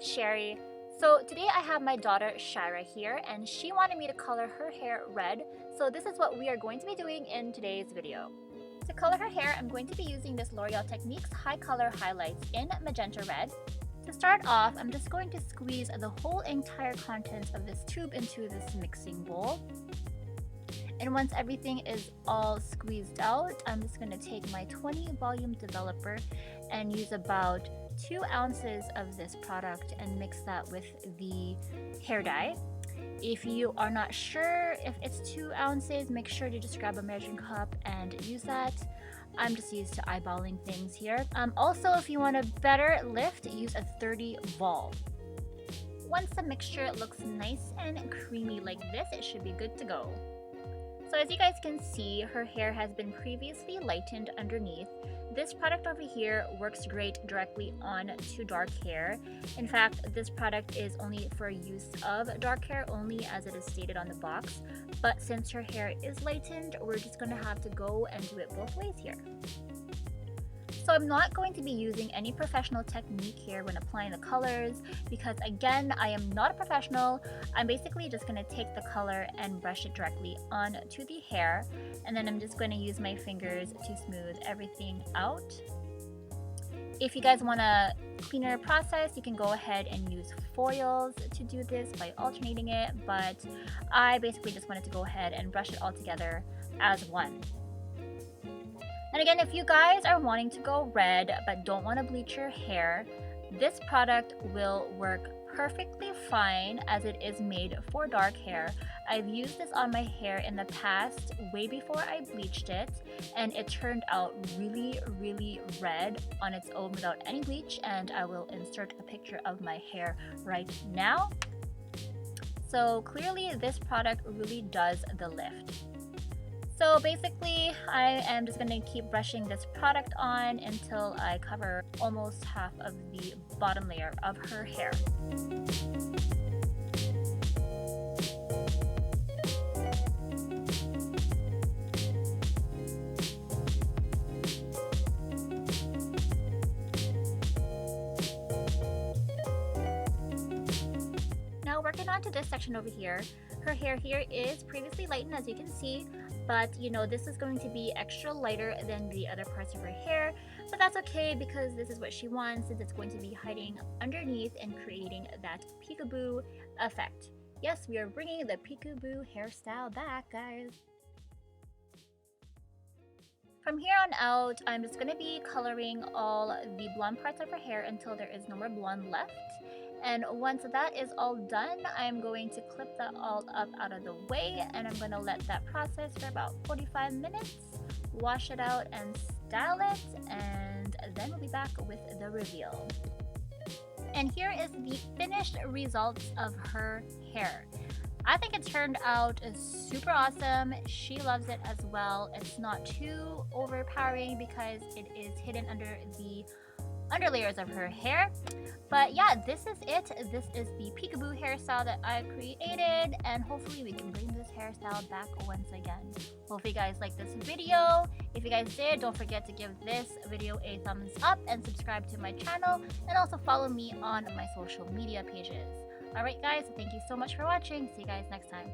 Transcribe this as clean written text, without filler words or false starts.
Sherry. So today I have my daughter Shira here and she wanted me to color her hair red. So this is what we are going to be doing in today's video. To color her hair, I'm going to be using this L'Oreal Techniques High Color Highlights in Magenta Red. To start off, I'm just going to squeeze the whole entire contents of this tube into this mixing bowl. And once everything is all squeezed out, I'm just going to take my 20 volume developer and use about 2 ounces of this product and mix that with the hair dye. If you are not sure if it's 2 ounces, make sure to just grab a measuring cup and use that. I'm just used to eyeballing things here. Also, if you want a better lift, use a 30 vol. Once the mixture looks nice and creamy like this, it should be good to go. So as you guys can see, her hair has been previously lightened underneath. This product over here works great directly on to dark hair. In fact, this product is only for use of dark hair only, as it is stated on the box. But since her hair is lightened, we're just going to have to go and do it both ways here. So I'm not going to be using any professional technique here when applying the colors because, again, I am not a professional. I'm basically just going to take the color and brush it directly onto the hair, and then I'm just going to use my fingers to smooth everything out. If you guys want a cleaner process, you can go ahead and use foils to do this by alternating it, but I basically just wanted to go ahead and brush it all together as one. And again, if you guys are wanting to go red but don't want to bleach your hair, this product will work perfectly fine as it is made for dark hair. I've used this on my hair in the past, way before I bleached it, and it turned out really, really red on its own without any bleach, and I will insert a picture of my hair right now. So clearly this product really does the lift. So basically, I am just going to keep brushing this product on until I cover almost half of the bottom layer of her hair. Now working on to this section over here, her hair here is previously lightened, as you can see. But you know, this is going to be extra lighter than the other parts of her hair, but that's okay because this is what she wants, since it's going to be hiding underneath and creating that peekaboo effect. Yes, we are bringing the peekaboo hairstyle back, guys. From here on out, I'm just going to be coloring all the blonde parts of her hair until there is no more blonde left. And once that is all done, I'm going to clip that all up out of the way, and I'm going to let that process for about 45 minutes, wash it out and style it, and then we'll be back with the reveal. And here is the finished results of her hair. I think it turned out super awesome. She loves it as well. It's not too overpowering because it is hidden under the underlayers of her hair. But yeah, this is it. This is the peekaboo hairstyle that I created, and hopefully we can bring this hairstyle back once again. Hope you guys like this video. If you guys did, don't forget to give this video a thumbs up and subscribe to my channel, and also follow me on my social media pages. Alright guys, thank you so much for watching. See you guys next time.